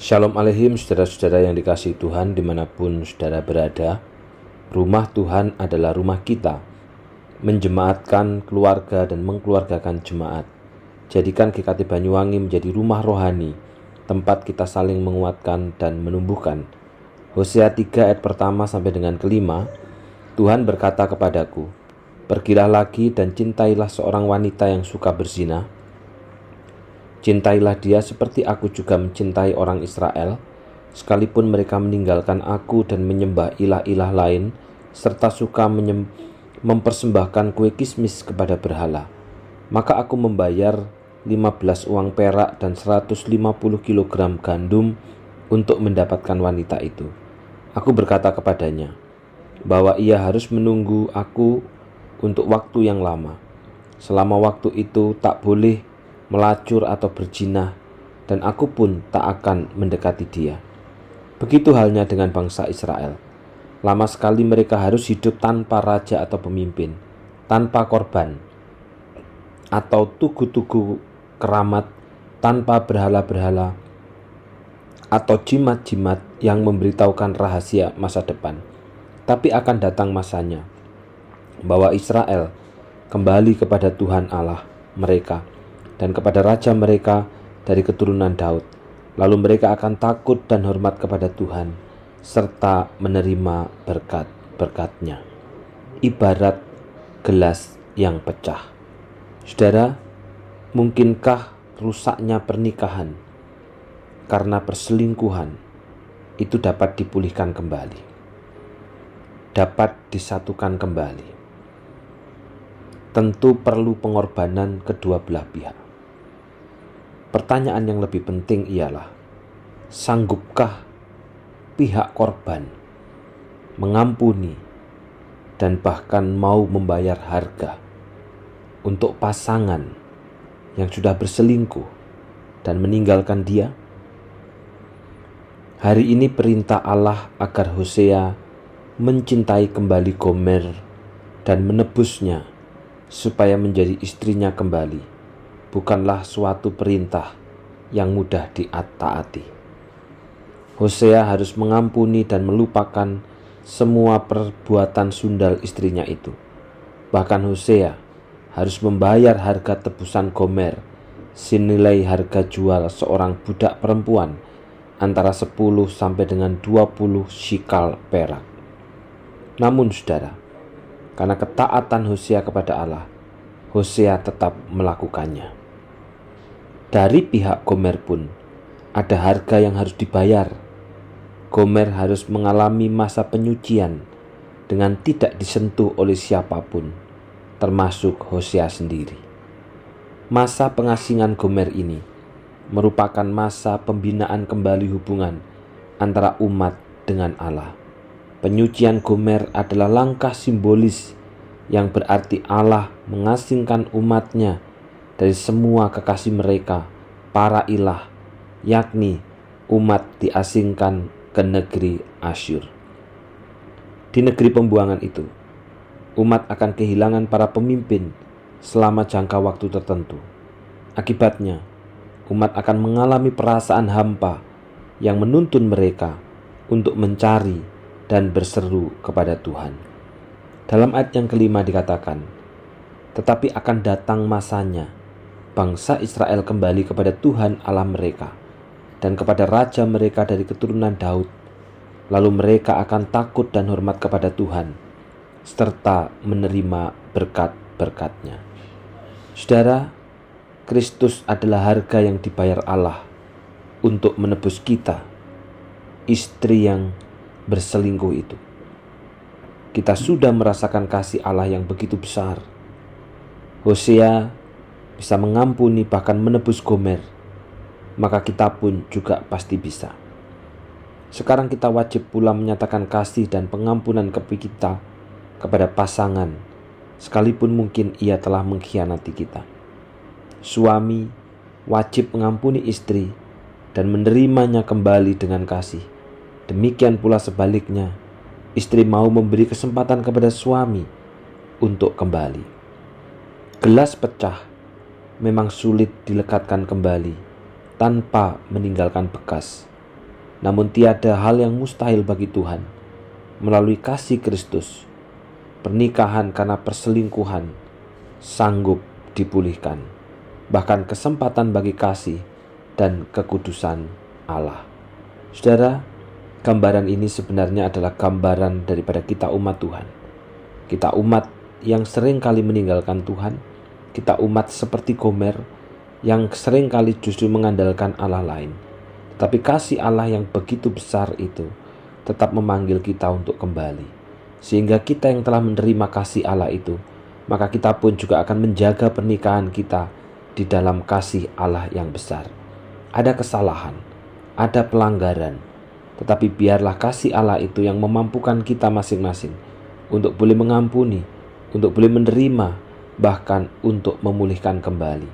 Shalom Aleihim, saudara-saudara yang dikasihi Tuhan dimanapun saudara berada. Rumah Tuhan adalah rumah kita, menjemaatkan keluarga dan mengkeluargakan jemaat. Jadikan GKT Banyuwangi menjadi rumah rohani, tempat kita saling menguatkan dan menumbuhkan. Hosea 3 ayat pertama sampai dengan kelima, Tuhan berkata kepadaku, "Pergilah lagi dan cintailah seorang wanita yang suka berzina. Cintailah dia seperti aku juga mencintai orang Israel, sekalipun mereka meninggalkan aku dan menyembah ilah-ilah lain, serta suka mempersembahkan kue kismis kepada berhala. Maka aku membayar 15 uang perak dan 150 kilogram gandum untuk mendapatkan wanita itu. Aku berkata kepadanya bahwa ia harus menunggu aku untuk waktu yang lama. Selama waktu itu tak boleh melacur atau berzina, dan aku pun tak akan mendekati dia." Begitu halnya dengan bangsa Israel. Lama sekali mereka harus hidup tanpa raja atau pemimpin, tanpa korban atau tugu-tugu keramat, tanpa berhala-berhala atau jimat-jimat yang memberitahukan rahasia masa depan. Tapi akan datang masanya bahwa Israel kembali kepada Tuhan Allah mereka dan kepada Raja mereka dari keturunan Daud. Lalu mereka akan takut dan hormat kepada Tuhan, serta menerima berkat-berkat-Nya. Ibarat gelas yang pecah. Saudara, mungkinkah rusaknya pernikahan karena perselingkuhan itu dapat dipulihkan kembali, dapat disatukan kembali? Tentu perlu pengorbanan kedua belah pihak. Pertanyaan yang lebih penting ialah, sanggupkah pihak korban mengampuni dan bahkan mau membayar harga untuk pasangan yang sudah berselingkuh dan meninggalkan dia? Hari ini perintah Allah agar Hosea mencintai kembali Gomer dan menebusnya supaya menjadi istrinya kembali bukanlah suatu perintah yang mudah ditaati. Hosea harus mengampuni dan melupakan semua perbuatan sundal istrinya itu. Bahkan Hosea harus membayar harga tebusan Gomer senilai harga jual seorang budak perempuan antara 10 sampai dengan 20 shikal perak. Namun saudara, karena ketaatan Hosea kepada Allah, Hosea tetap melakukannya. Dari pihak Gomer pun ada harga yang harus dibayar. Gomer harus mengalami masa penyucian dengan tidak disentuh oleh siapapun, termasuk Hosea sendiri. Masa pengasingan Gomer ini merupakan masa pembinaan kembali hubungan antara umat dengan Allah. Penyucian Gomer adalah langkah simbolis yang berarti Allah mengasingkan umatnya dari semua kekasih mereka, para ilah, yakni umat diasingkan ke negeri Asyur. Di negeri pembuangan itu, umat akan kehilangan para pemimpin selama jangka waktu tertentu. Akibatnya, umat akan mengalami perasaan hampa yang menuntun mereka untuk mencari dan berseru kepada Tuhan. Dalam ayat yang kelima dikatakan, "Tetapi akan datang masanya, bangsa Israel kembali kepada Tuhan Allah mereka dan kepada Raja mereka dari keturunan Daud. Lalu mereka akan takut dan hormat kepada Tuhan, serta menerima berkat-berkat-Nya." Saudara, Kristus adalah harga yang dibayar Allah untuk menebus kita, istri yang berselingkuh itu. Kita sudah merasakan kasih Allah yang begitu besar. Hosea bisa mengampuni bahkan menebus Gomer, maka kita pun juga pasti bisa. Sekarang kita wajib pula menyatakan kasih dan pengampunan kita kepada pasangan, sekalipun mungkin ia telah mengkhianati kita. Suami wajib mengampuni istri dan menerimanya kembali dengan kasih. Demikian pula sebaliknya, istri mau memberi kesempatan kepada suami untuk kembali. Gelas pecah memang sulit dilekatkan kembali tanpa meninggalkan bekas. Namun tiada hal yang mustahil bagi Tuhan. Melalui kasih Kristus, pernikahan karena perselingkuhan sanggup dipulihkan. Bahkan kesempatan bagi kasih dan kekudusan Allah. Saudara, gambaran ini sebenarnya adalah gambaran daripada kita umat Tuhan. Kita umat yang sering kali meninggalkan Tuhan. Kita umat seperti Gomer yang sering kali justru mengandalkan Allah lain. Tapi kasih Allah yang begitu besar itu tetap memanggil kita untuk kembali. Sehingga kita yang telah menerima kasih Allah itu, maka kita pun juga akan menjaga pernikahan kita di dalam kasih Allah yang besar. Ada kesalahan, ada pelanggaran, tetapi biarlah kasih Allah itu yang memampukan kita masing-masing untuk boleh mengampuni, untuk boleh menerima, bahkan untuk memulihkan kembali.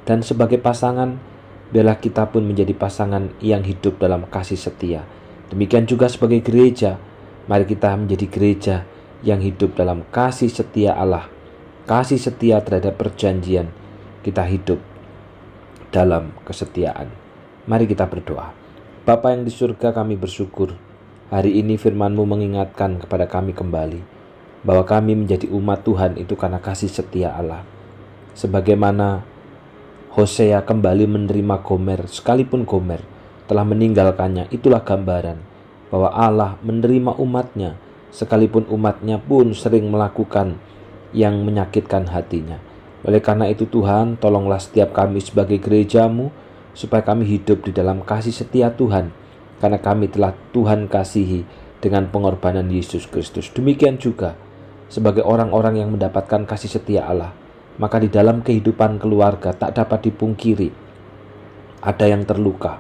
Dan sebagai pasangan, biarlah kita pun menjadi pasangan yang hidup dalam kasih setia. Demikian juga sebagai gereja, mari kita menjadi gereja yang hidup dalam kasih setia Allah, kasih setia terhadap perjanjian. Kita hidup dalam kesetiaan. Mari kita berdoa. Bapa yang di surga, kami bersyukur hari ini firman-Mu mengingatkan kepada kami kembali bahwa kami menjadi umat Tuhan itu karena kasih setia Allah. Sebagaimana Hosea kembali menerima Gomer, sekalipun Gomer telah meninggalkannya, itulah gambaran bahwa Allah menerima umatnya, sekalipun umatnya pun sering melakukan yang menyakitkan hatinya. Oleh karena itu Tuhan, tolonglah setiap kami sebagai gereja-Mu, supaya kami hidup di dalam kasih setia Tuhan, karena kami telah Tuhan kasihi dengan pengorbanan Yesus Kristus. Demikian juga sebagai orang-orang yang mendapatkan kasih setia Allah, maka di dalam kehidupan keluarga tak dapat dipungkiri ada yang terluka,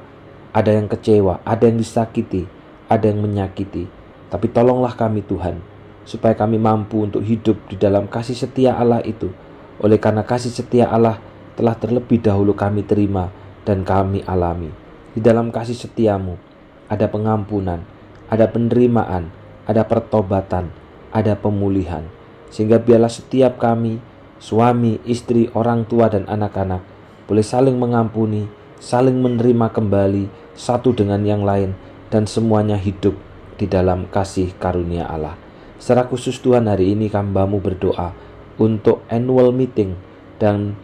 ada yang kecewa, ada yang disakiti, ada yang menyakiti. Tapi tolonglah kami Tuhan, supaya kami mampu untuk hidup di dalam kasih setia Allah itu. Oleh karena kasih setia Allah telah terlebih dahulu kami terima dan kami alami. Di dalam kasih setiamu ada pengampunan, ada penerimaan, ada pertobatan, ada pemulihan. Sehingga biarlah setiap kami, suami, istri, orang tua dan anak-anak, boleh saling mengampuni, saling menerima kembali satu dengan yang lain, dan semuanya hidup di dalam kasih karunia Allah. Secara khusus Tuhan, hari ini hamba-Mu berdoa untuk annual meeting dan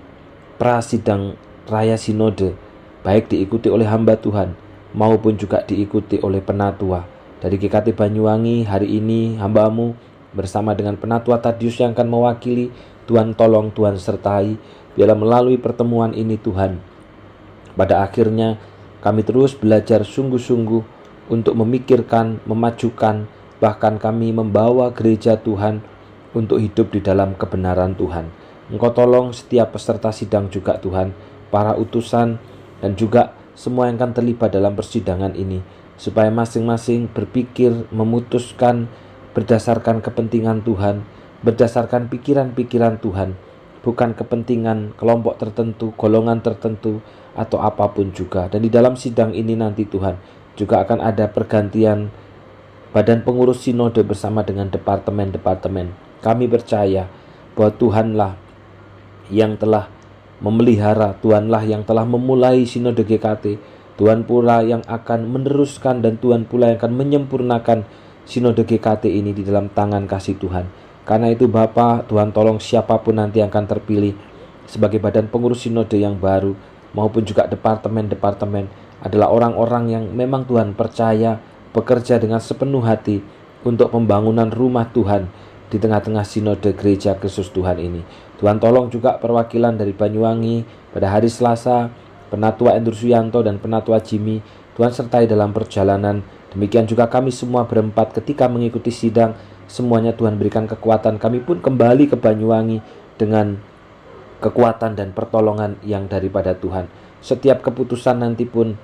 prasidang raya sinode, baik diikuti oleh hamba Tuhan maupun juga diikuti oleh penatua dari GKT Banyuwangi. Hari ini hamba-Mu bersama dengan penatua Tadius yang akan mewakili. Tuhan tolong, Tuhan sertai, biarlah melalui pertemuan ini Tuhan, pada akhirnya kami terus belajar sungguh-sungguh untuk memikirkan, memajukan, bahkan kami membawa gereja Tuhan untuk hidup di dalam kebenaran Tuhan. Engkau tolong setiap peserta sidang juga Tuhan, para utusan dan juga semua yang akan terlibat dalam persidangan ini, supaya masing-masing berpikir, memutuskan berdasarkan kepentingan Tuhan, berdasarkan pikiran-pikiran Tuhan, bukan kepentingan kelompok tertentu, golongan tertentu, atau apapun juga. Dan di dalam sidang ini nanti Tuhan juga akan ada pergantian badan pengurus sinode bersama dengan departemen-departemen. Kami percaya bahwa Tuhanlah yang telah memelihara, Tuhanlah yang telah memulai sinode GKT, Tuhan pula yang akan meneruskan, dan Tuhan pula yang akan menyempurnakan sinode GKT ini di dalam tangan kasih Tuhan. Karena itu Bapa, Tuhan tolong siapapun nanti yang akan terpilih sebagai badan pengurus sinode yang baru, maupun juga departemen-departemen, adalah orang-orang yang memang Tuhan percaya bekerja dengan sepenuh hati untuk pembangunan rumah Tuhan di tengah-tengah sinode gereja Kristus Tuhan ini. Tuhan tolong juga perwakilan dari Banyuwangi pada hari Selasa, Penatua Endur Suyanto dan Penatua Jimmy, Tuhan sertai dalam perjalanan. Demikian juga kami semua berempat ketika mengikuti sidang, semuanya Tuhan berikan kekuatan. Kami pun kembali ke Banyuwangi dengan kekuatan dan pertolongan yang daripada Tuhan. Setiap keputusan nanti pun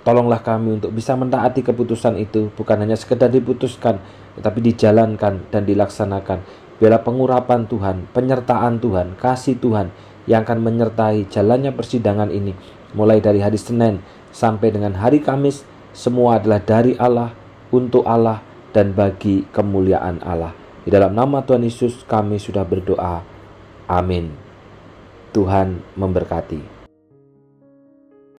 tolonglah kami untuk bisa mentaati keputusan itu, bukan hanya sekedar diputuskan, tetapi dijalankan dan dilaksanakan. Biarlah pengurapan Tuhan, penyertaan Tuhan, kasih Tuhan yang akan menyertai jalannya persidangan ini, mulai dari hari Senin sampai dengan hari Kamis. Semua adalah dari Allah, untuk Allah, dan bagi kemuliaan Allah. Di dalam nama Tuhan Yesus kami sudah berdoa. Amin. Tuhan memberkati.